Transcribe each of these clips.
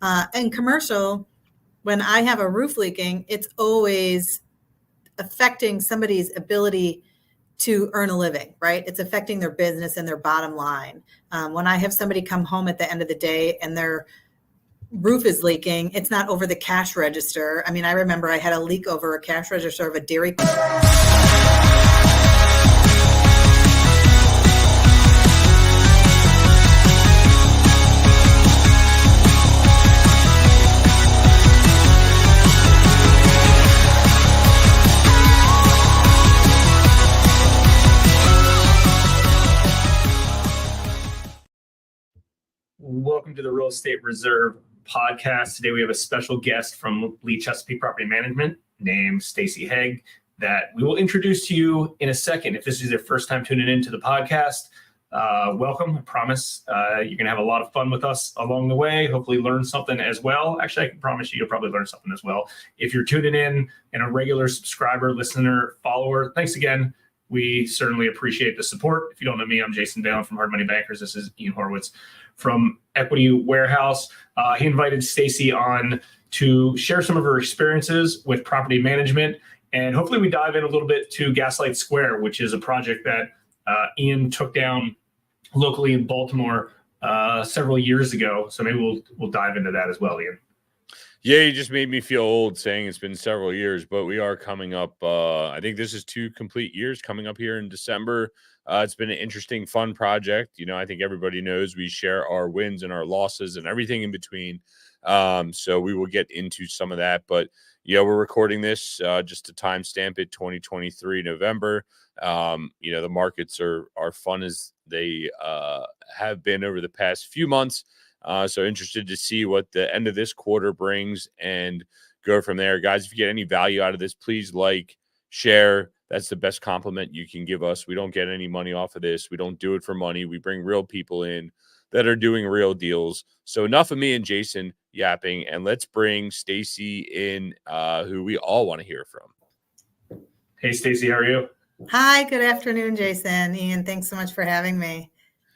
In commercial, when I have a roof leaking, it's always affecting somebody's ability to earn a living, right? It's affecting their business and their bottom line. When I have somebody come home at the end of the day and their roof is leaking, it's not over the cash register. I mean, I remember I had a leak over a cash register of a dairy. Welcome to the Real Estate Reserve podcast. Today we have a special guest from Lee Chesapeake Property Management named Stacy Hegg that we will introduce to you in a second. If this is your first time tuning into the podcast, welcome. I promise you're going to have a lot of fun with us along the way. Hopefully learn something as well. Actually, I can promise you'll probably learn something as well. If you're tuning in and a regular subscriber, listener, follower, thanks again. We certainly appreciate the support. If you don't know me, I'm Jason Dalen from Hard Money Bankers. This is Ian Horowitz from Equity Warehouse. He invited Stacy on to share some of her experiences with property management. And hopefully we dive in a little bit to Gaslight Square, which is a project that Ian took down locally in Baltimore several years ago. So maybe we'll dive into that as well, Ian. Yeah, you just made me feel old saying it's been several years, but we are coming up. I think this is 2 complete years coming up here in December. It's been an interesting, fun project. You know, I think everybody knows we share our wins and our losses and everything in between. So we will get into some of that. But, yeah, we're recording this just to timestamp it, 2023 November. You know, the markets are fun as they have been over the past few months. So interested to see what the end of this quarter brings and go from there. Guys, if you get any value out of this, please like, share. That's the best compliment you can give us. We don't get any money off of this. We don't do it for money. We bring real people in that are doing real deals. So enough of me and Jason yapping, and let's bring Stacy in, who we all want to hear from. Hey, Stacy, how are you? Hi, good afternoon, Jason. Ian, thanks so much for having me.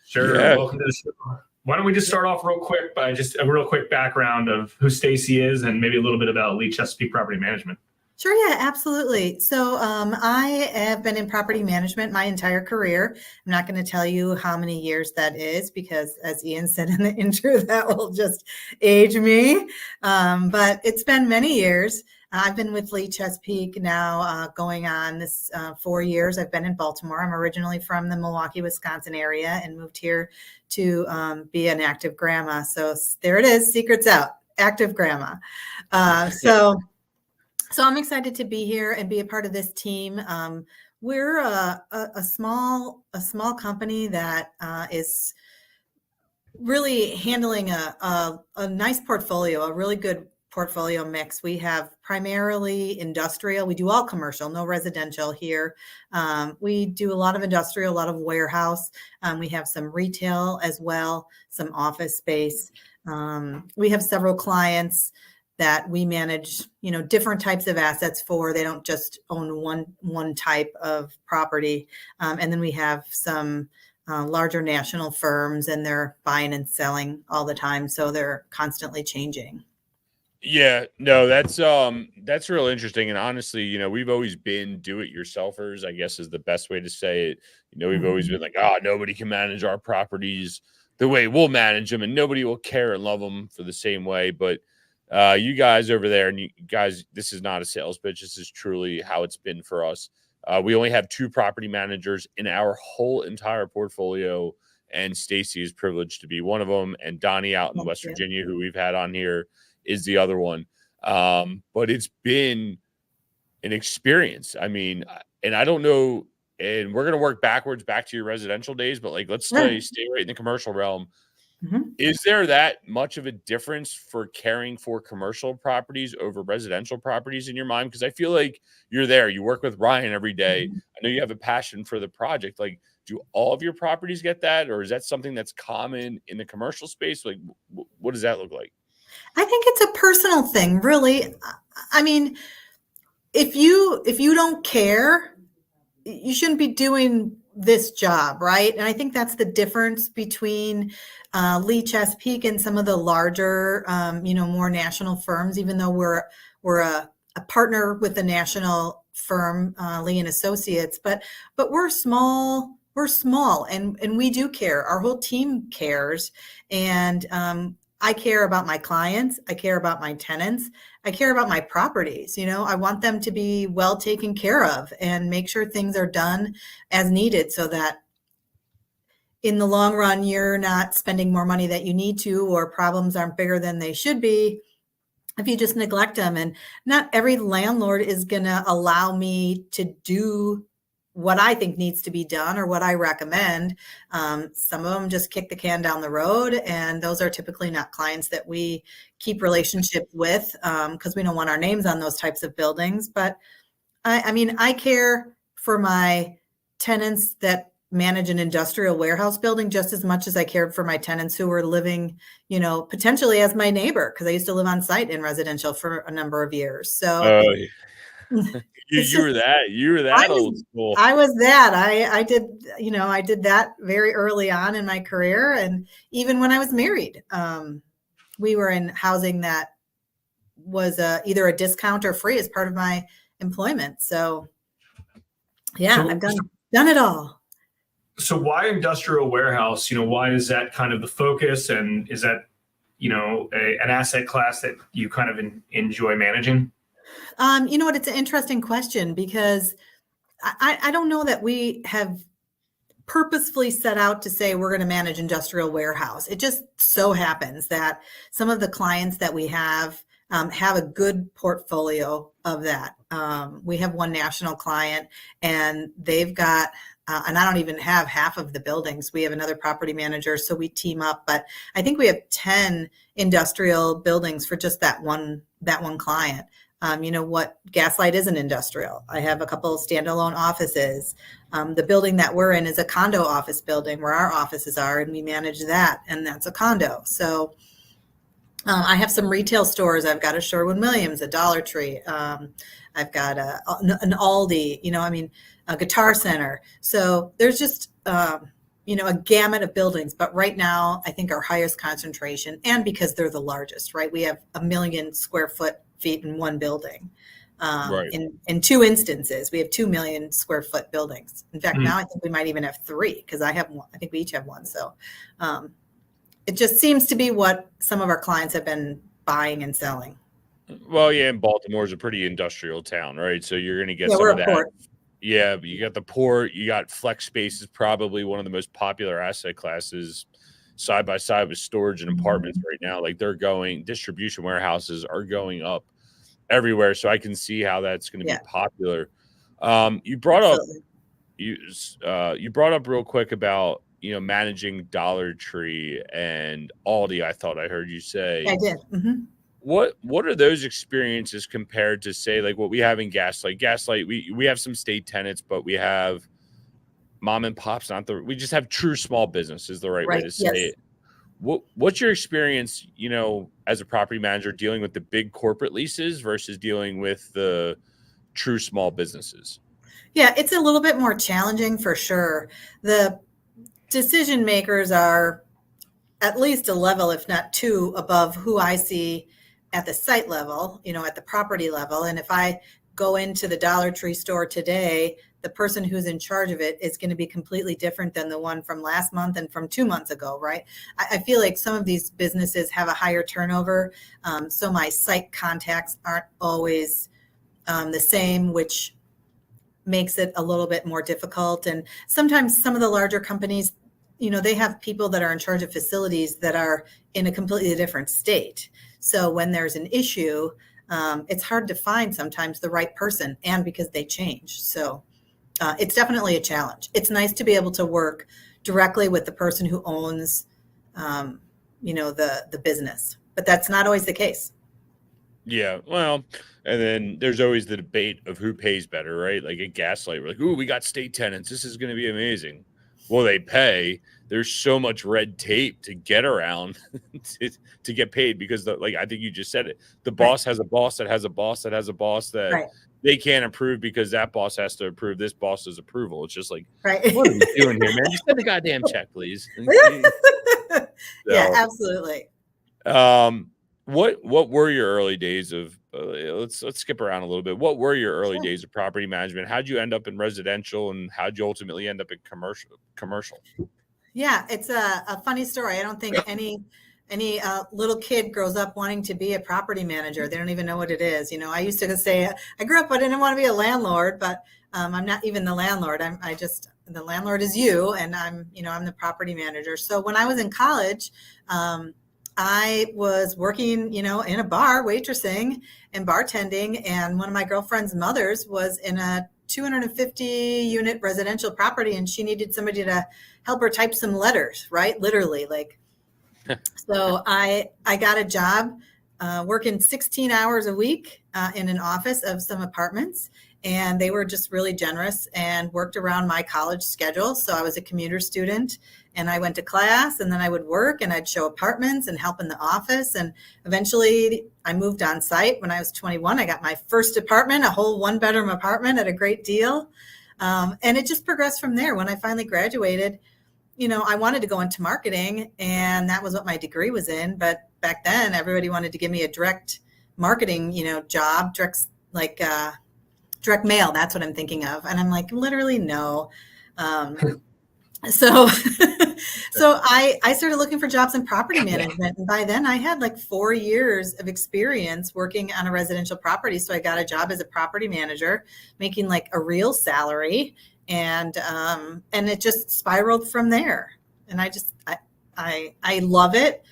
Sure. Yeah. Welcome to the show. Why don't we just start off real quick by just a real quick background of who Stacy is and maybe a little bit about Lee Chesapeake Property Management. Sure, yeah, absolutely. So I have been in property management my entire career. I'm not going to tell you how many years that is because, as Ian said in the intro, that will just age me. But it's been many years. I've been with Lee Chesapeake now going on this 4 years. I've been in Baltimore. I'm originally from the Milwaukee, Wisconsin area and moved here to be an active grandma. So there it is, secrets out, active grandma. So I'm excited to be here and be a part of this team. We're a small company that is really handling a nice portfolio, a really good portfolio mix. We have primarily industrial. We do all commercial, no residential here. We do a lot of industrial, a lot of warehouse. We have some retail as well, some office space. We have several clients that we manage, you know, different types of assets for. They don't just own one type of property. And then we have some larger national firms, and they're buying and selling all the time. So they're constantly changing. Yeah, no, that's real interesting. And honestly, you know, we've always been do-it-yourselfers, I guess is the best way to say it. You know, we've always been like, nobody can manage our properties the way we'll manage them, and nobody will care and love them for the same way. But you guys over there, and you guys, this is not a sales pitch. This is truly how it's been for us. We only have 2 property managers in our whole entire portfolio, and Stacy is privileged to be one of them. And Donnie out in West Virginia, who we've had on here, is the other one. But it's been an experience. I mean, and I don't know, and we're going to work backwards back to your residential days, but like, let's stay right in the commercial realm. Is there that much of a difference for caring for commercial properties over residential properties in your mind? Because I feel like you're there. You work with Ryan every day. I know you have a passion for the project. Like, do all of your properties get that? Or is that something that's common in the commercial space? Like, what does that look like? I think it's a personal thing, really. I mean, if you don't care, you shouldn't be doing this job, right? And I think that's the difference between Lee Chesapeake and some of the larger, more national firms. Even though we're a partner with a national firm, Lee and Associates, but we're small. We're small, and we do care. Our whole team cares, and I care about my clients. I care about my tenants. I care about my properties. I want them to be well taken care of and make sure things are done as needed so that in the long run, you're not spending more money that you need to, or problems aren't bigger than they should be if you just neglect them. And not every landlord is going to allow me to do what I think needs to be done or what I recommend. Some of them just kick the can down the road, and those are typically not clients that we keep relationships with because we don't want our names on those types of buildings. But I care for my tenants that manage an industrial warehouse building just as much as I cared for my tenants who were living, potentially as my neighbor, because I used to live on site in residential for a number of years. So you were that old school. I was that. I did that very early on in my career. And even when I was married, we were in housing that was either a discount or free as part of my employment. So I've done it all. So why industrial warehouse? Why is that kind of the focus? And is that, an asset class that you kind of enjoy managing? You know what? It's an interesting question because I don't know that we have purposefully set out to say we're going to manage industrial warehouse. It just so happens that some of the clients that we have a good portfolio of that. We have one national client, and they've got, and I don't even have half of the buildings. We have another property manager, so we team up. But I think we have 10 industrial buildings for just that one client. What Gaslight isn't industrial. I have a couple of standalone offices. The building that we're in is a condo office building where our offices are, and we manage that, and that's a condo. So I have some retail stores. I've got a Sherwin-Williams, a Dollar Tree. I've got an Aldi, a Guitar Center. So there's just, a gamut of buildings. But right now, I think our highest concentration, and because they're the largest, right? We have 1 million square feet in one building. Right. In two instances, we have 2 million square foot buildings. In fact, now I think we might even have 3 because I have one. I think we each have one. So it just seems to be what some of our clients have been buying and selling. Well, yeah, and Baltimore is a pretty industrial town, right? So you're going to get some we're of a that. port. Yeah, but you got the port, you got flex space is probably one of the most popular asset classes side by side with storage and apartments right now. Like distribution warehouses are going up everywhere. So I can see how that's going to be popular. You brought up real quick about, managing Dollar Tree and Aldi. I thought I heard you say. I did. Mm-hmm. What are those experiences compared to, say, like what we have in Gaslight? Gaslight, we have some state tenants, but we have mom and pops. We just have true small business is the right way to say it. What's your experience, as a property manager dealing with the big corporate leases versus dealing with the true small businesses? Yeah, it's a little bit more challenging for sure. The decision makers are at least a level, if not 2, above who I see at the site level, at the property level. And if I go into the Dollar Tree store today, the person who's in charge of it is going to be completely different than the one from last month and from 2 months ago, right? I feel like some of these businesses have a higher turnover. So my site contacts aren't always the same, which makes it a little bit more difficult. And sometimes some of the larger companies, they have people that are in charge of facilities that are in a completely different state. So when there's an issue, it's hard to find sometimes the right person, and because they change. So it's definitely a challenge. It's nice to be able to work directly with the person who owns, the business, but that's not always the case. Yeah, well, and then there's always the debate of who pays better, right? Like at Gaslight, we're like, "Ooh, we got state tenants. This is going to be amazing." well, they pay. There's so much red tape to get around to get paid because like I think you just said it. The boss has a boss that has a boss that has a boss that Right. they can't approve because that boss has to approve this boss's approval. It's just like, Right. what are we doing here, man? Just send the goddamn check, please. Yeah, absolutely. What were your early days of let's skip around a little bit. What were your early days of property management? How'd you end up in residential and how'd you ultimately end up in commercial? Yeah, it's a funny story. I don't think any little kid grows up wanting to be a property manager. They don't even know what it is. I used to say I grew up, I didn't want to be a landlord, but I'm not even the landlord. The landlord is you, and I'm the property manager. So when I was in college, I was working, in a bar, waitressing and bartending, and one of my girlfriend's mothers was in a 250 unit residential property, and she needed somebody to help her type some letters, right? Literally, like. So I got a job working 16 hours a week in an office of some apartments, and they were just really generous and worked around my college schedule. So I was a commuter student, and I went to class, and then I would work, and I'd show apartments and help in the office. And eventually I moved on site. When I was 21, I got my first apartment, a whole 1-bedroom apartment at a great deal. And it just progressed from there. When I finally graduated, I wanted to go into marketing, and that was what my degree was in. But back then, everybody wanted to give me a direct marketing, job, direct mail. That's what I'm thinking of. And I'm like, literally, no. So I started looking for jobs in property management. And by then I had like 4 years of experience working on a residential property. So I got a job as a property manager, making like a real salary. And it just spiraled from there. And I love it.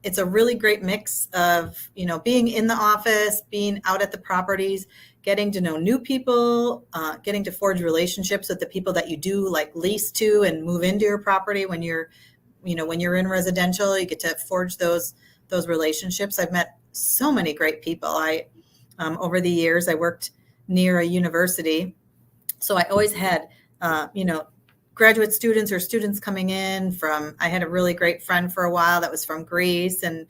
It's a really great mix of, being in the office, being out at the properties, getting to know new people, getting to forge relationships with the people that you do like lease to and move into your property when you're in residential. You get to forge those relationships. I've met so many great people. Over the years, I worked near a university. So I always had, graduate students or students coming in I had a really great friend for a while that was from Greece, and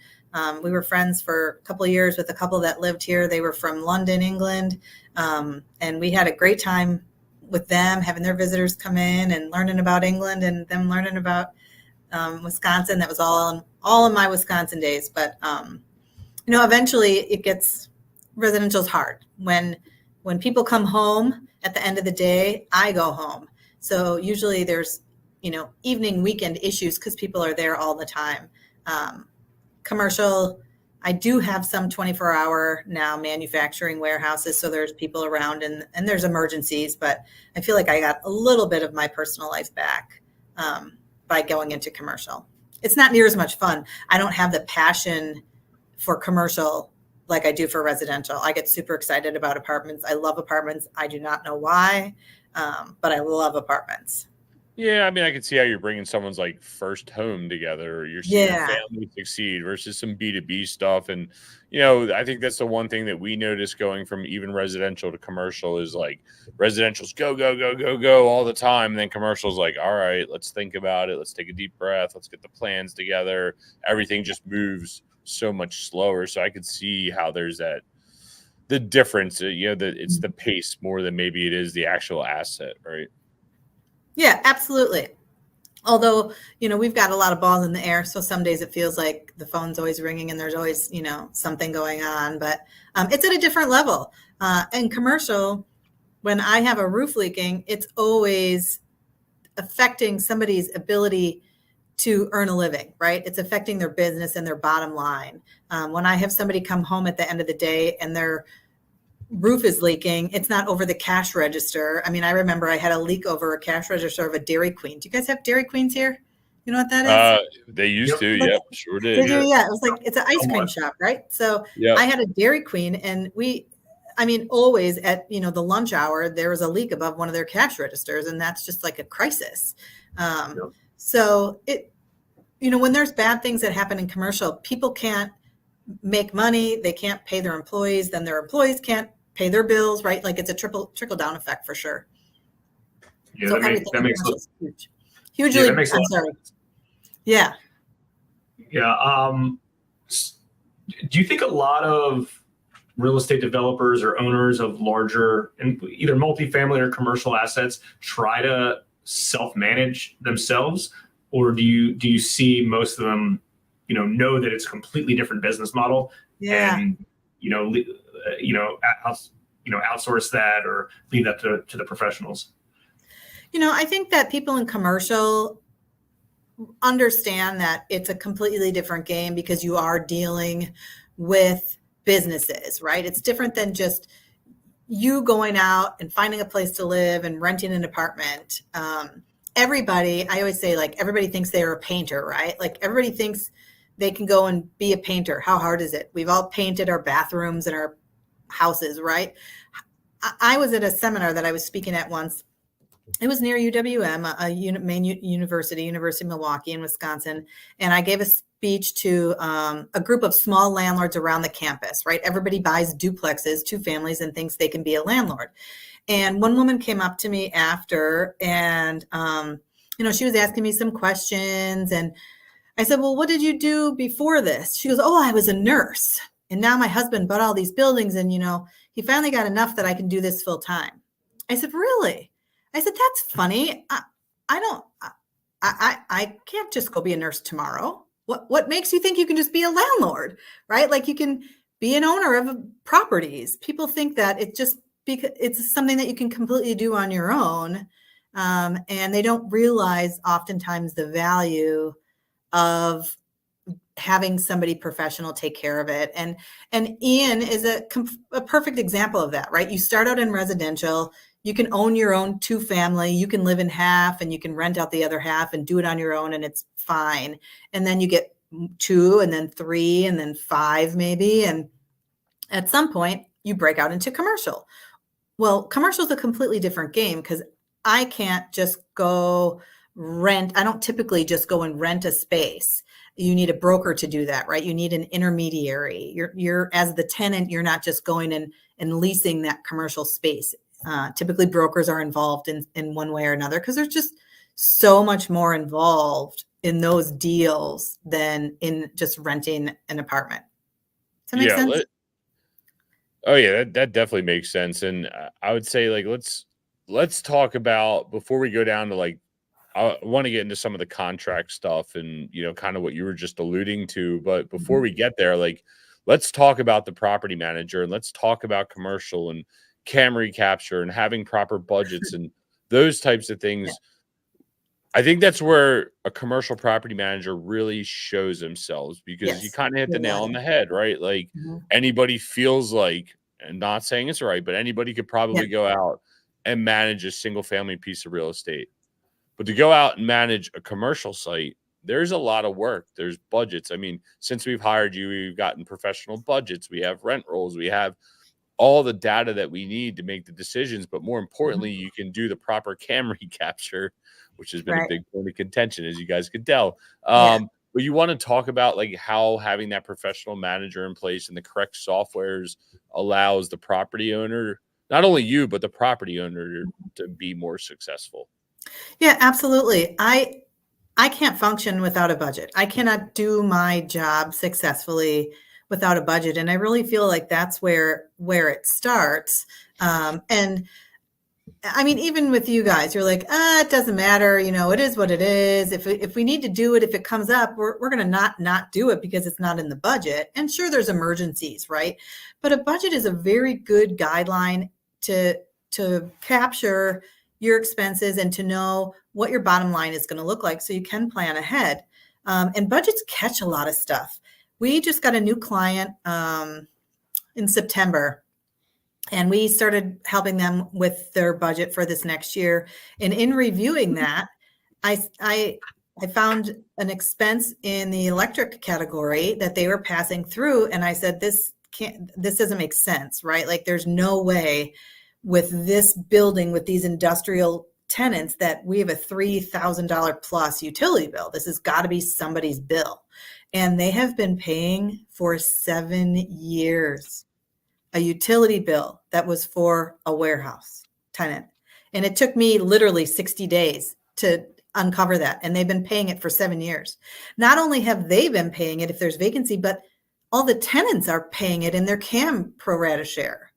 we were friends for a couple of years with a couple that lived here. They were from London, England, and we had a great time with them, having their visitors come in and learning about England and them learning about Wisconsin. That was all in my Wisconsin days. But eventually residential's hard. When people come home at the end of the day, I go home. So usually there's, evening, weekend issues because people are there all the time. Commercial, I do have some 24-hour now manufacturing warehouses. So there's people around and there's emergencies, but I feel like I got a little bit of my personal life back by going into commercial. It's not near as much fun. I don't have the passion for commercial like I do for residential. I get super excited about apartments. I love apartments. I do not know why, but I love apartments. Yeah, I mean, I can see how you're bringing someone's like first home together, or you're seeing your family succeed versus some B2B stuff. And, I think that's the one thing that we notice going from even residential to commercial is like residential's go, go, go, go, go all the time. And then commercial's like, all right, let's think about it. Let's take a deep breath. Let's get the plans together. Everything just moves so much slower. So I could see how there's the difference, that it's the pace more than maybe it is the actual asset, right? Yeah, absolutely. Although, we've got a lot of balls in the air. So some days it feels like the phone's always ringing and there's always, something going on, but it's at a different level. And commercial, when I have a roof leaking, it's always affecting somebody's ability to earn a living, right? It's affecting their business and their bottom line. When I have somebody come home at the end of the day and their roof is leaking, it's not over the cash register. I mean, I remember I had a leak over a cash register of a Dairy Queen. Do you guys have Dairy Queens here? You know what that is? They used to. Like, yep, sure did. Yeah, it was like, it's an ice cream shop, right? So I had a Dairy Queen, and always at, the lunch hour, there was a leak above one of their cash registers, and that's just like a crisis. So when there's bad things that happen in commercial, people can't make money, they can't pay their employees, then their employees can't pay their bills, right? Like it's a trickle down effect for sure. Yeah, So that everything that in makes commercial is huge. yeah, Hugely, that makes a I'm lot of sorry. sense. Yeah. Yeah. Do you think a lot of real estate developers or owners of larger and either multifamily or commercial assets try to self-manage themselves, or do you see most of them, know that it's a completely different business model Yeah. and you know le- out, outsource that or leave that to the professionals? I think that people in commercial understand that it's a completely different game because you are dealing with businesses, right? It's different than just you going out and finding a place to live and renting an apartment. I always say, like, everybody thinks they're a painter, right? Like, everybody thinks they can go and be a painter. How hard is it? We've all painted our bathrooms and our houses, right? I was at a seminar that I was speaking at once. It was near UWM, main university of Milwaukee in Wisconsin. And I gave a speech to a group of small landlords around the campus, right? Everybody buys duplexes, two families, and thinks they can be a landlord. And one woman came up to me after, and she was asking me some questions. And I said, well, what did you do before this? She goes, oh, I was a nurse. And now my husband bought all these buildings, and he finally got enough that I can do this full time. I said, really? I said, that's funny. I don't, I can't just go be a nurse tomorrow. What makes you think you can just be a landlord, right? Like, you can be an owner of properties. People think that it's something that you can completely do on your own. And they don't realize oftentimes the value of having somebody professional take care of it. And Ian is a perfect example of that, right? You start out in residential, you can own your own two family, you can live in half and you can rent out the other half and do it on your own, and it's fine. And then you get two, and then three, and then five maybe. And at some point you break out into commercial. Well, commercial is a completely different game because I can't just go rent. I don't typically just go and rent a space. You need a broker to do that, right? You need an intermediary. You're as the tenant, you're not just going and leasing that commercial space. Typically brokers are involved in one way or another because there's just so much more involved in those deals than in just renting an apartment. Does that make sense? Oh yeah, that definitely makes sense. And I would say, like, let's talk about, before we go down to, like, I want to get into some of the contract stuff and kind of what you were just alluding to. But before we get there, like, let's talk about the property manager, and let's talk about commercial and camera capture and having proper budgets and those types of things. Yeah. I think that's where a commercial property manager really shows themselves, because you Yes. kind of hit the nail on the head, right? Like, Mhm. anybody feels like, and not saying it's right, but anybody could probably go out and manage a single family piece of real estate. But to go out and manage a commercial site, there's a lot of work. There's budgets. I mean, since we've hired you, we've gotten professional budgets. We have rent rolls. We have all the data that we need to make the decisions. But more importantly, you can do the proper camera capture, which has been a Right. big point of contention, as you guys could tell. Yeah. But you want to talk about, like, how having that professional manager in place and the correct softwares allows the property owner, not only you, but the property owner, to be more successful. Yeah, absolutely. I can't function without a budget. I cannot do my job successfully without a budget, and I really feel like that's where it starts. And I mean, even with you guys, you're like, it doesn't matter. It is what it is. If we need to do it, if it comes up, we're going to not do it because it's not in the budget. And sure, there's emergencies, right? But a budget is a very good guideline to capture your expenses and to know what your bottom line is going to look like so you can plan ahead. And budgets catch a lot of stuff. We just got a new client in September, and we started helping them with their budget for this next year. And in reviewing that, I found an expense in the electric category that they were passing through. And I said, this doesn't make sense, right? Like, there's no way with this building, with these industrial tenants, that we have a $3,000 plus utility bill. This has got to be somebody's bill. And they have been paying for 7 years a utility bill that was for a warehouse tenant. And it took me literally 60 days to uncover that. And they've been paying it for 7 years. Not only have they been paying it if there's vacancy, but all the tenants are paying it in their CAM pro rata share,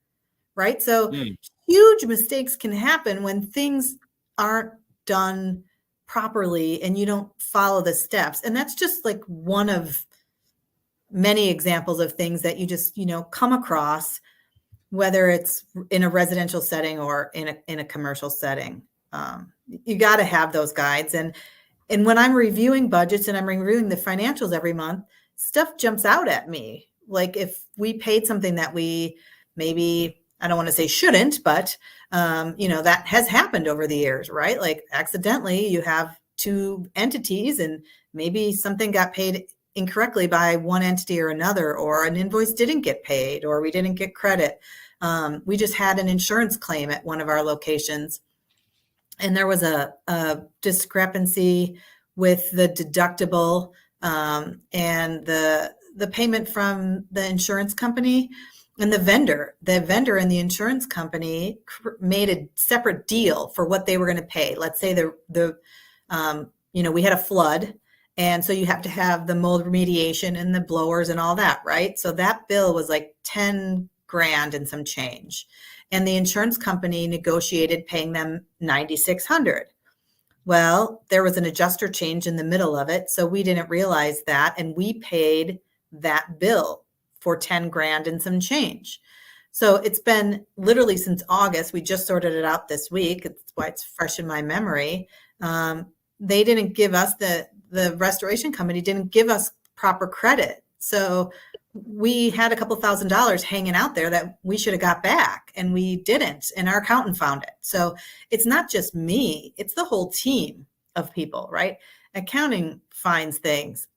right? So huge mistakes can happen when things aren't done properly and you don't follow the steps. And that's just like one of many examples of things that you just, come across, whether it's in a residential setting or in a commercial setting. You got to have those guides. And when I'm reviewing budgets and I'm reviewing the financials every month, stuff jumps out at me. Like if we paid something that we maybe, I don't want to say shouldn't, but that has happened over the years, right? Like accidentally you have two entities and maybe something got paid incorrectly by one entity or another, or an invoice didn't get paid, or we didn't get credit. We just had an insurance claim at one of our locations, and there was a discrepancy with the deductible and the payment from the insurance company and the vendor. The vendor and the insurance company made a separate deal for what they were going to pay. Let's say we had a flood. And so you have to have the mold remediation and the blowers and all that, right? So that bill was like 10 grand and some change. And the insurance company negotiated paying them $9,600. Well, there was an adjuster change in the middle of it. So we didn't realize that. And we paid that bill for 10 grand and some change. So it's been literally since August. We just sorted it out this week. That's why it's fresh in my memory. They didn't give us the restoration company didn't give us proper credit. So we had a couple $1,000s hanging out there that we should have got back, and we didn't, and our accountant found it. So it's not just me, it's the whole team of people, right? Accounting finds things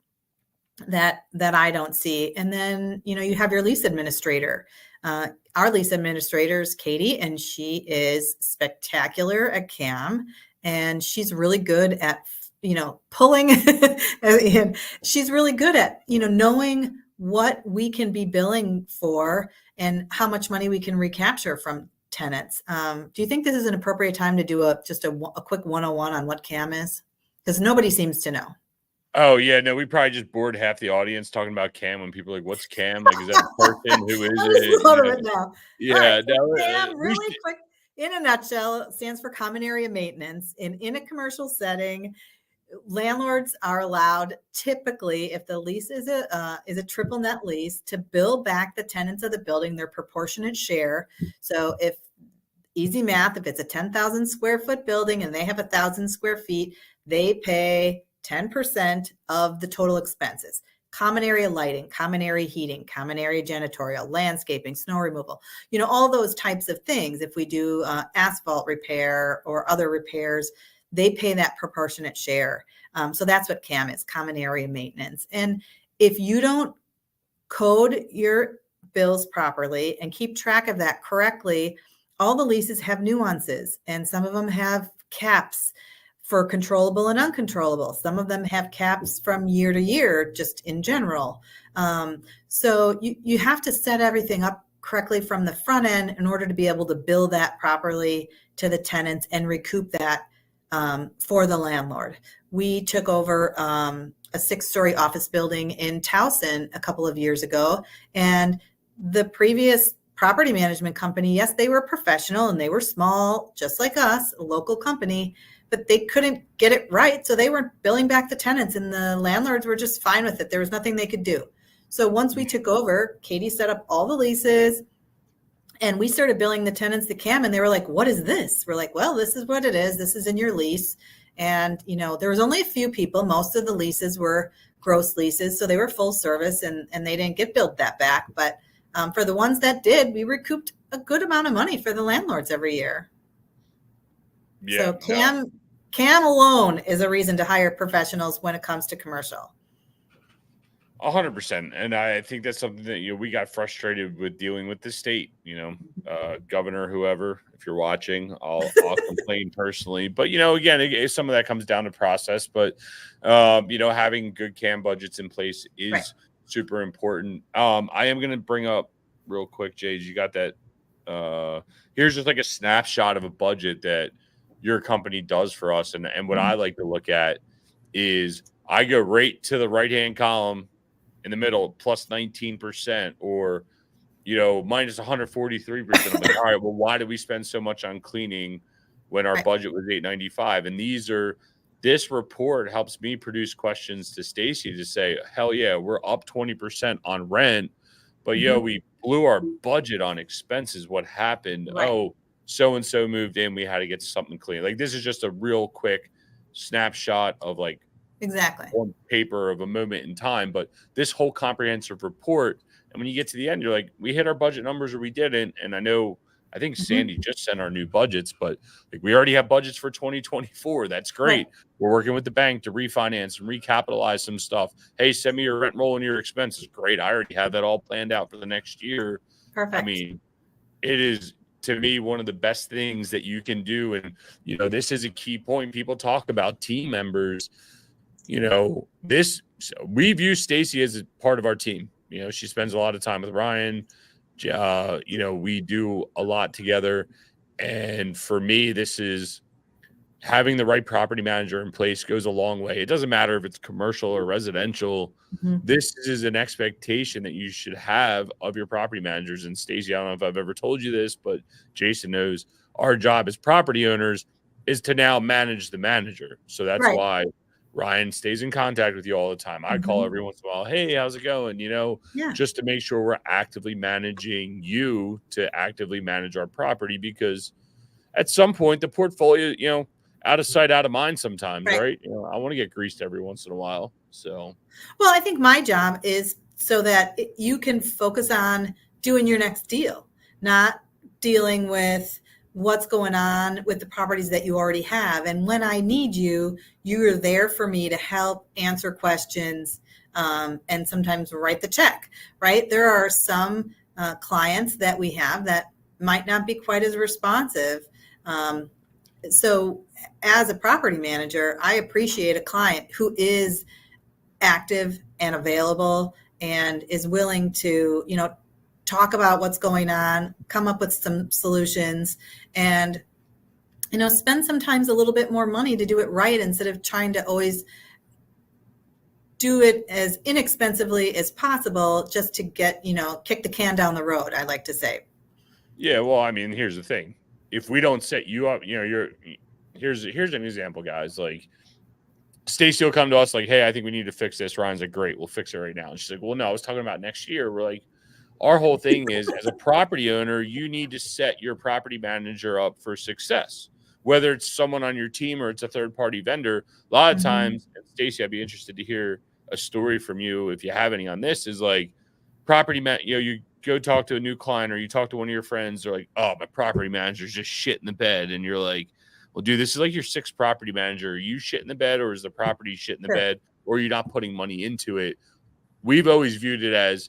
that I don't see. And then, you have your lease administrator. Our lease administrator is Katie, and she is spectacular at CAM, and she's really good at pulling and she's really good at, knowing what we can be billing for and how much money we can recapture from tenants. Do you think this is an appropriate time to do a quick 101 on what CAM is? Because nobody seems to know. Oh yeah, no, we probably just bored half the audience talking about CAM when people are like, what's CAM? Like, is that a person? Who is it? Now. Yeah, so CAM, really quick, in a nutshell, stands for common area maintenance. In a commercial setting, landlords are allowed, typically, if the lease is a triple net lease, to bill back the tenants of the building their proportionate share. So if easy math, if it's a 10,000 square foot building and they have 1,000 square feet, they pay 10% of the total expenses. Common area lighting, common area heating, common area janitorial, landscaping, snow removal, all those types of things. If we do asphalt repair or other repairs, they pay that proportionate share. So that's what CAM is, common area maintenance. And if you don't code your bills properly and keep track of that correctly, all the leases have nuances, and some of them have caps for controllable and uncontrollable. Some of them have caps from year to year, just in general. So you have to set everything up correctly from the front end in order to be able to bill that properly to the tenants and recoup that for the landlord. We took over a 6-story office building in Towson a couple of years ago, and the previous property management company, yes, they were professional and they were small, just like us, a local company, but they couldn't get it right. So they weren't billing back the tenants, and the landlords were just fine with it. There was nothing they could do. So once we took over, Katie set up all the leases, and we started billing the tenants the CAM, and they were like, what is this? We're like, well, this is what it is. This is in your lease. And, there was only a few people. Most of the leases were gross leases, so they were full service, and they didn't get billed that back. But for the ones that did, we recouped a good amount of money for the landlords every year. Yeah. So CAM alone is a reason to hire professionals when it comes to commercial. 100%. And I think that's something that, we got frustrated with dealing with the state, governor, whoever, if you're watching, I'll complain personally. But, again, some of that comes down to process. But, having good CAM budgets in place is super important. I am going to bring up real quick, Jay, you got that. Here's just like a snapshot of a budget that your company does for us. And what I like to look at is I go right to the right-hand column in the middle, plus 19%, or, minus 143%. I'm like, all right, well, why did we spend so much on cleaning when our budget was $895? And this report helps me produce questions to Stacy to say, hell yeah, we're up 20% on rent, but we blew our budget on expenses. What happened? Right. Oh, so-and-so moved in. We had to get something clean. Like, this is just a real quick snapshot of like Exactly. on paper of a moment in time. But this whole comprehensive report, and when you get to the end, you're like, we hit our budget numbers or we didn't. And I think Sandy just sent our new budgets, but like, we already have budgets for 2024. That's great. Right. We're working with the bank to refinance and recapitalize some stuff. Hey, send me your rent roll and your expenses. Great. I already have that all planned out for the next year. Perfect. I mean, it is, to me, one of the best things that you can do. And, this is a key point. People talk about team members. We view Stacy as a part of our team. She spends a lot of time with Ryan. We do a lot together. And for me, this is having the right property manager in place goes a long way. It doesn't matter if it's commercial or residential. This is an expectation that you should have of your property managers. And Stacy, I don't know if I've ever told you this, but Jason knows our job as property owners is to now manage the manager. So that's why Ryan stays in contact with you all the time. I call every once in a while, hey, how's it going? Just to make sure we're actively managing you to actively manage our property, because at some point the portfolio, out of sight, out of mind sometimes, right? I want to get greased every once in a while. So, well, I think my job is so that you can focus on doing your next deal, not dealing with what's going on with the properties that you already have. And when I need you, you're there for me to help answer questions, and sometimes write the check, right? There are some clients that we have that might not be quite as responsive. So as a property manager, I appreciate a client who is active and available and is willing to, talk about what's going on, come up with some solutions, and, spend sometimes a little bit more money to do it right instead of trying to always do it as inexpensively as possible just to get, kick the can down the road, I like to say. Yeah, well, I mean, here's the thing. If we don't set you up, here's an example, guys. Like, Stacy will come to us like, hey, I think we need to fix this. Ryan's like, great, we'll fix it right now. And she's like, well, no, I was talking about next year. We're like, our whole thing is, as a property owner, you need to set your property manager up for success, whether it's someone on your team or it's a third-party vendor. A lot of times, and Stacy, I'd be interested to hear a story from you if you have any on this, is like you go talk to a new client or you talk to one of your friends, they're like, oh, my property manager's just shit in the bed. And you're like, well, dude, this is like your sixth property manager. Are you shit in the bed, or is the property shit in the bed, or you're not putting money into it? We've always viewed it as,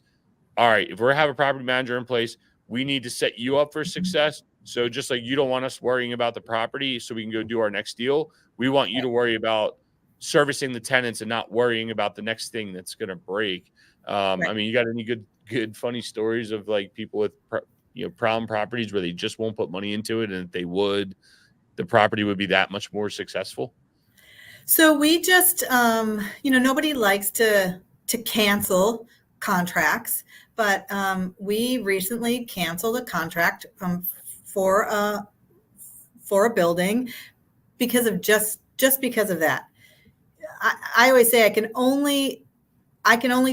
all right, if we have a property manager in place, we need to set you up for success. So just like you don't want us worrying about the property so we can go do our next deal, we want you to worry about servicing the tenants and not worrying about the next thing that's going to break. I mean, you got any good, funny stories of like people with, problem properties where they just won't put money into it, and if they would, the property would be that much more successful? So we just, nobody likes to cancel contracts, but we recently canceled a contract for a building because of just because of that. I always say I can only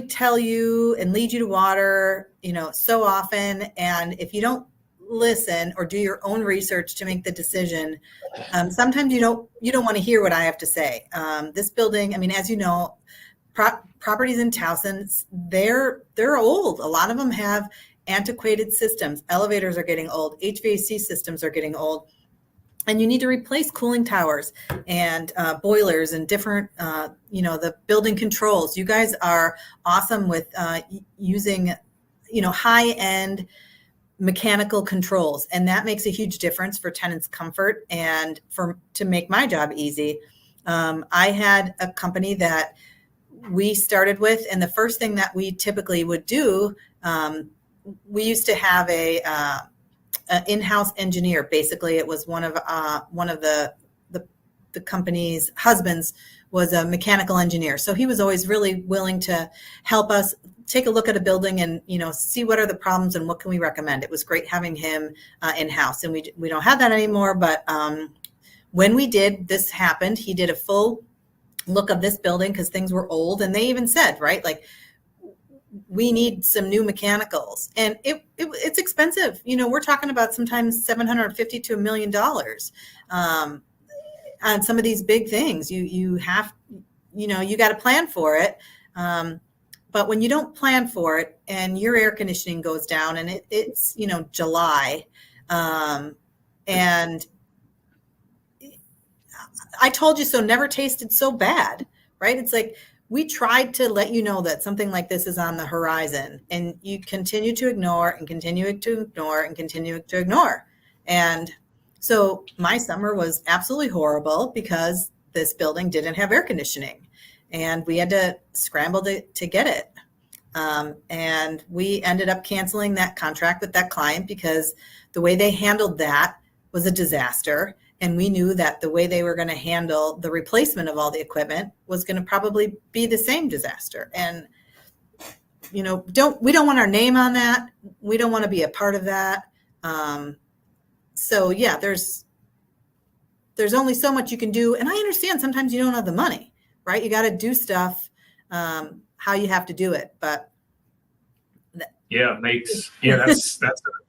tell you and lead you to water, so often, and if you don't listen or do your own research to make the decision, sometimes you don't want to hear what I have to say. This building, I mean, as you know, properties in Towson, they're old. A lot of them have antiquated systems. Elevators are getting old. HVAC systems are getting old. And you need to replace cooling towers and boilers and different, the building controls. You guys are awesome with using, high-end mechanical controls. And that makes a huge difference for tenants' comfort and to make my job easy. I had a company that we started with, and the first thing that we typically would do, we used to have an in-house engineer. Basically, it was one of the the company's husbands was a mechanical engineer. So he was always really willing to help us take a look at a building and, see what are the problems and what can we recommend. It was great having him in-house, and we don't have that anymore. But when we did, this happened. He did a full look of this building because things were old. And they even said, right, like, we need some new mechanicals, and it's expensive. We're talking about sometimes $750 to $1 million on some of these big things. You have, you got to plan for it. But when you don't plan for it and your air conditioning goes down and it's July, and I told you so never tasted so bad, right? It's like, we tried to let you know that something like this is on the horizon, and you continue to ignore and continue to ignore and continue to ignore. And so my summer was absolutely horrible because this building didn't have air conditioning, and we had to scramble to get it. And we ended up canceling that contract with that client because the way they handled that was a disaster. And we knew that the way they were going to handle the replacement of all the equipment was going to probably be the same disaster. And, we don't want our name on that. We don't want to be a part of that. So yeah, there's only so much you can do. And I understand sometimes you don't have the money, right? You got to do stuff how you have to do it. But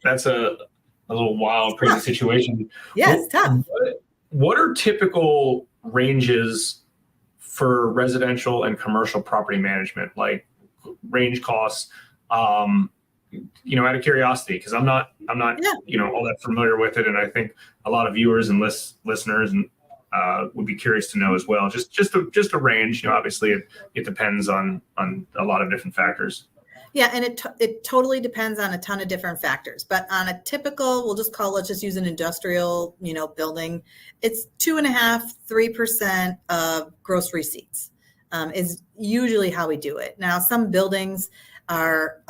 that's a little wild, crazy situation. Yeah, it's tough. What are typical ranges for residential and commercial property management, like range costs? Out of curiosity, because I'm not all that familiar with it, and I think a lot of viewers and listeners would be curious to know as well. Just a range. Obviously it depends on a lot of different factors. Yeah, and it totally depends on a ton of different factors. But on a typical, let's just use an industrial, building, it's 2.5–3% of gross receipts is usually how we do it. Now, some buildings are,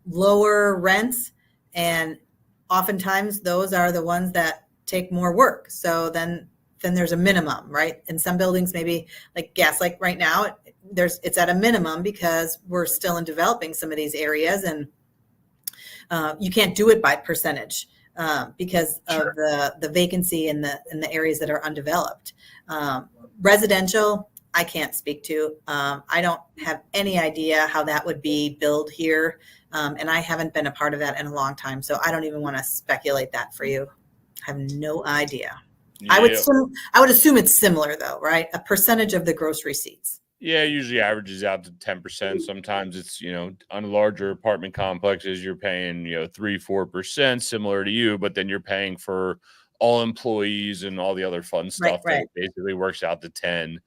lower rents, and oftentimes those are the ones that take more work. So then there's a minimum, right? In some buildings, maybe like gas, like right now, it's at a minimum because we're still in developing some of these areas, and you can't do it by percentage because of the vacancy in the areas that are undeveloped. Residential, I can't speak to. I don't have any idea how that would be billed here, and I haven't been a part of that in a long time, so I don't even want to speculate that for you. I have no idea. Yeah. I would assume it's similar though, right? A percentage of the gross receipts. Yeah, it usually averages out to 10%. Sometimes it's, on larger apartment complexes, you're paying, 3–4%, similar to you, but then you're paying for all employees and all the other fun stuff that basically works out to 10.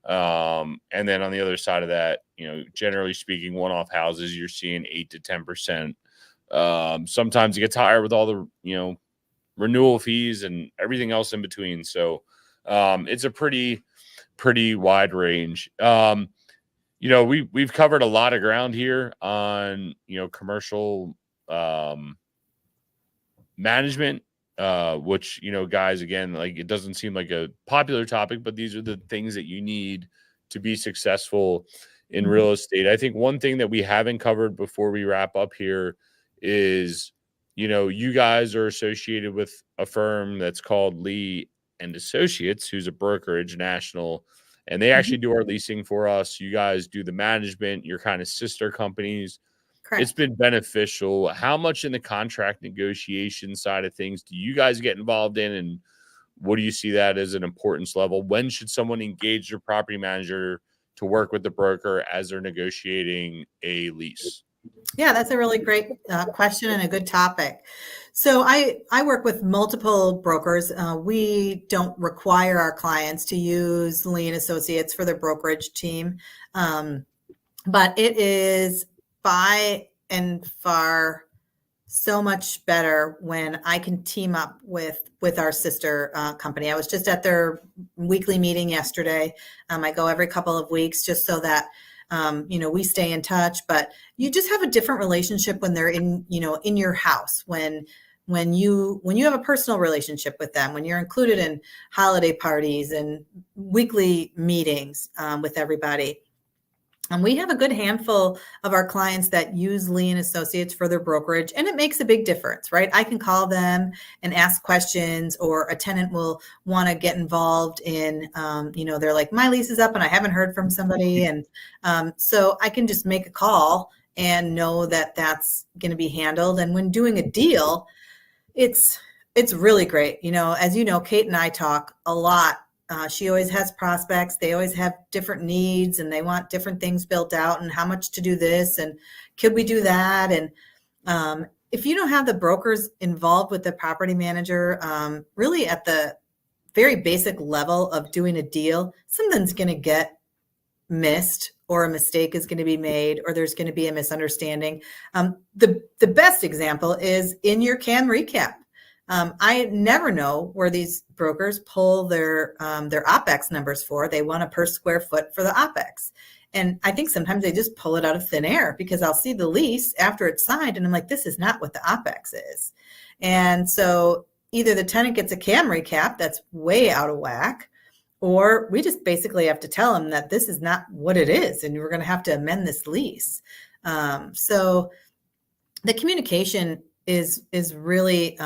And then on the other side of that, generally speaking, one-off houses, you're seeing 8 to 10%. Sometimes it gets higher with all the, renewal fees and everything else in between. So it's a pretty wide range. We've covered a lot of ground here on, commercial management, which, guys, again, like, it doesn't seem like a popular topic, but these are the things that you need to be successful in real estate. I think one thing that we haven't covered before we wrap up here is, you guys are associated with a firm that's called Lee and Associates, who's a brokerage national, and they actually do our leasing for us. You guys do the management, your kind of sister companies. Correct. It's been beneficial. How much in the contract negotiation side of things do you guys get involved in, and what do you see that as an importance level? When should someone engage their property manager to work with the broker as they're negotiating a lease? Yeah, that's a really great question and a good topic. So I work with multiple brokers. We don't require our clients to use Lee and Associates for their brokerage team, but it is by and far so much better when I can team up with our sister company. I was just at their weekly meeting yesterday. I go every couple of weeks just so that we stay in touch, but you just have a different relationship when they're in your house, when when you have a personal relationship with them, when you're included in holiday parties and weekly meetings with everybody. And we have a good handful of our clients that use Lee and Associates for their brokerage, and it makes a big difference, right? I can call them and ask questions, or a tenant will want to get involved in, they're like, my lease is up and I haven't heard from somebody. And so I can just make a call and know that that's going to be handled. And when doing a deal, it's really great. As you know, Kate and I talk a lot. She always has prospects. They always have different needs and they want different things built out, and how much to do this and could we do that? And if you don't have the brokers involved with the property manager, really at the very basic level of doing a deal, something's going to get missed, or a mistake is going to be made, or there's going to be a misunderstanding. The best example is in your CAM recap. I never know where these brokers pull their OPEX numbers for. They want a per square foot for the OPEX. And I think sometimes they just pull it out of thin air, because I'll see the lease after it's signed and I'm like, this is not what the OPEX is. And so either the tenant gets a CAM recap that's way out of whack, or we just basically have to tell them that this is not what it is and we're going to have to amend this lease. So the communication is really,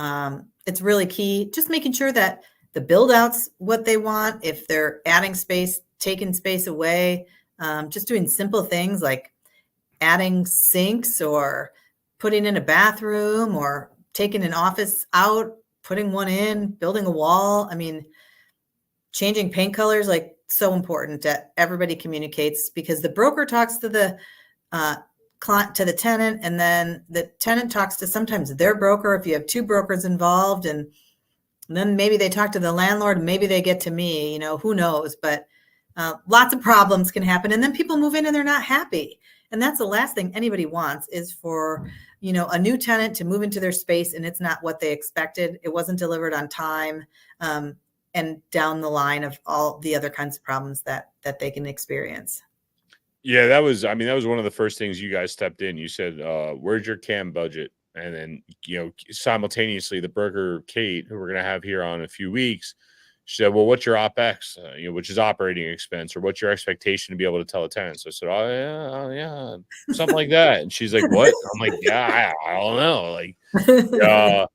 it's really key. Just making sure that the build out's what they want. If they're adding space, taking space away, just doing simple things like adding sinks or putting in a bathroom, or taking an office out, putting one in, building a wall. I mean, changing paint colors, like, so important that everybody communicates, because the broker talks to the client, to the tenant, and then the tenant talks to sometimes their broker if you have two brokers involved, and then maybe they talk to the landlord, maybe they get to me, who knows, but lots of problems can happen. And then people move in and they're not happy. And that's the last thing anybody wants, is for, a new tenant to move into their space and it's not what they expected. It wasn't delivered on time. And down the line of all the other kinds of problems that they can experience. Yeah, that was one of the first things you guys stepped in. You said, where's your CAM budget? And then, simultaneously the broker, Kate, who we're going to have here on a few weeks, she said, well, what's your OPEX, which is operating expense, or what's your expectation to be able to tell a tenant? So I said, oh yeah, something like that. And she's like, what? I'm like, yeah, I don't know. Like,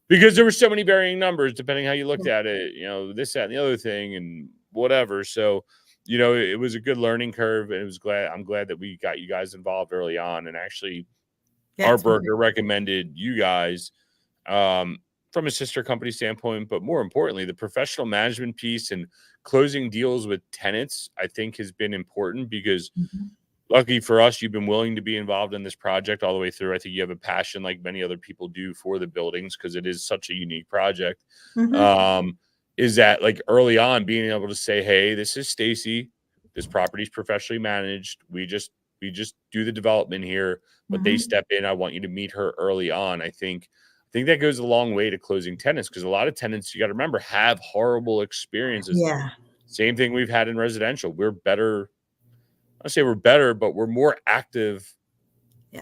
because there were so many varying numbers depending how you looked at it, this, that, and the other thing, and whatever. So, it was a good learning curve, and I'm glad that we got you guys involved early on. And actually, our broker recommended you guys from a sister company standpoint, but more importantly, the professional management piece and closing deals with tenants, I think, has been important, because lucky for us, you've been willing to be involved in this project all the way through. I think you have a passion, like many other people do, for the buildings, because it is such a unique project. Is that, like, early on being able to say, hey, this is Stacy, this property is professionally managed. We just do the development here, but they step in. I want you to meet her early on. I think that goes a long way to closing tenants, because a lot of tenants, you got to remember, have horrible experiences. Yeah. Same thing we've had in residential. We're better. I say we're better, but we're more active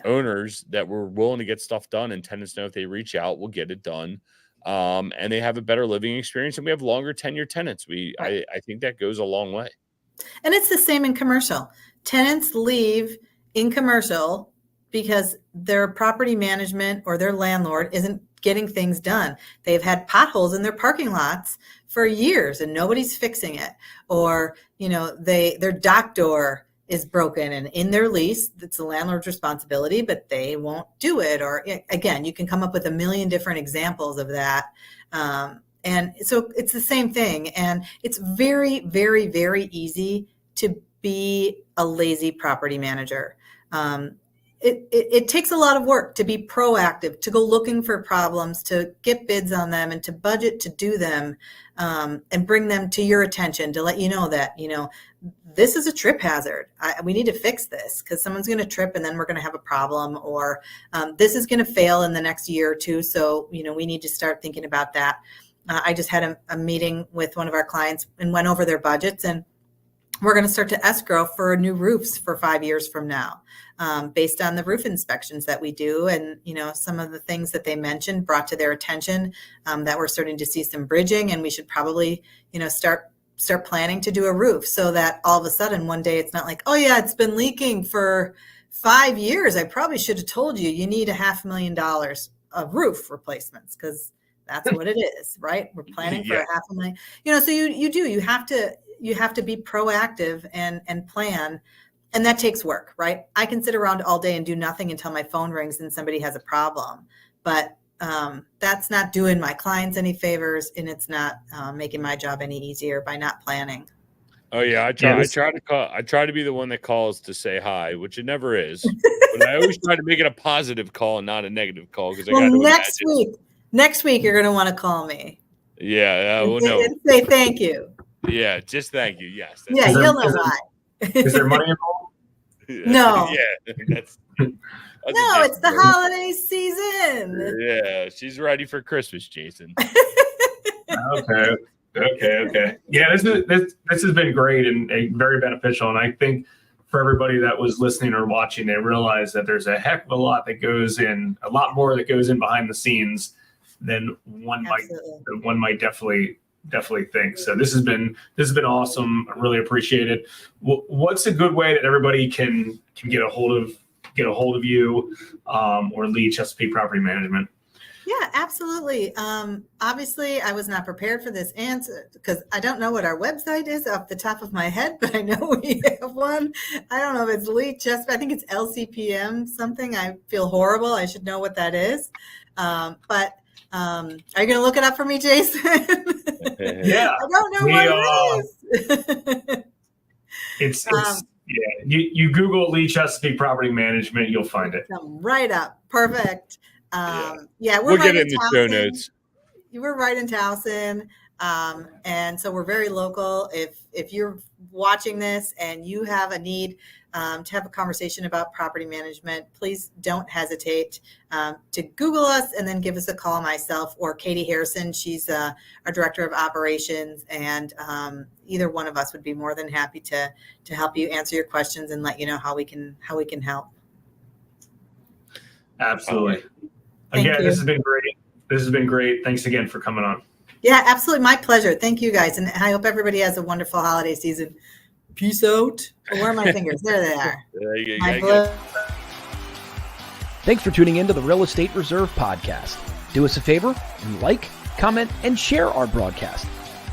owners that we're willing to get stuff done, and tenants know if they reach out, we'll get it done. And they have a better living experience, and we have longer tenure tenants. I think that goes a long way. And it's the same in commercial. Tenants leave in commercial because their property management or their landlord isn't getting things done. They've had potholes in their parking lots for years and nobody's fixing it. Or, their dock door is broken, and in their lease, it's the landlord's responsibility, but they won't do it. Or again, you can come up with a million different examples of that. And so it's the same thing. And it's very, very, very easy to be a lazy property manager. It takes a lot of work to be proactive, to go looking for problems, to get bids on them, and to budget to do them, and bring them to your attention to let you know that, this is a trip hazard. We need to fix this because someone's going to trip and then we're going to have a problem, or this is going to fail in the next year or two. So, we need to start thinking about that. I just had a meeting with one of our clients and went over their budgets, and we're going to start to escrow for new roofs for 5 years from now, based on the roof inspections that we do. And, some of the things that they mentioned brought to their attention, that we're starting to see some bridging, and we should probably, start planning to do a roof, so that all of a sudden one day it's not like, oh yeah, it's been leaking for 5 years. I probably should have told you, you need $500,000 of roof replacements, because that's what it is, right? We're planning for $500,000, so you have to be proactive and plan. And that takes work, right? I can sit around all day and do nothing until my phone rings and somebody has a problem. But that's not doing my clients any favors, and it's not making my job any easier by not planning. Oh yeah, I try to be the one that calls to say hi, which it never is. But I always try to make it a positive call and not a negative call, because next week you're going to want to call me. Yeah, and say thank you. Yeah, just thank you. Yes. Yeah, you'll know why. Is there money involved? No. Yeah, that's no, it's the holiday season. Yeah, she's ready for Christmas, Jason. Okay. Yeah, this has been great and very beneficial. And I think for everybody that was listening or watching, they realize that there's a heck of a lot more that goes in behind the scenes than one might definitely think. So this has been awesome. I really appreciate it. What's a good way that everybody can get a hold of you or lead Chesapeake Property Management? Yeah, absolutely. Obviously, I was not prepared for this answer because I don't know what our website is off the top of my head, but I know we have one. I don't know if it's Lead Chesapeake. I think it's LCPM something. I feel horrible. I should know what that is. But are you going to look it up for me, Jason? Yeah. I don't know what it is. You Google Lead Chesapeake Property Management, you'll find it. Come right up. Perfect. We'll get it in the show notes. We're right in Towson. And so we're very local. If you're watching this and you have a need to have a conversation about property management, please don't hesitate to Google us and then give us a call, myself or Katie Harrison. She's our director of operations, and either one of us would be more than happy to help you answer your questions and let you know how we can help. Absolutely. Again, this has been great. Thanks again for coming on. Yeah, absolutely. My pleasure. Thank you guys. And I hope everybody has a wonderful holiday season. Peace out. Oh, where are my fingers? There they are. Thanks for tuning in to the Real Estate Reserve podcast. Do us a favor and like, comment, and share our broadcast.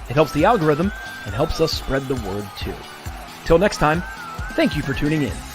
It helps the algorithm and helps us spread the word too. Till next time, thank you for tuning in.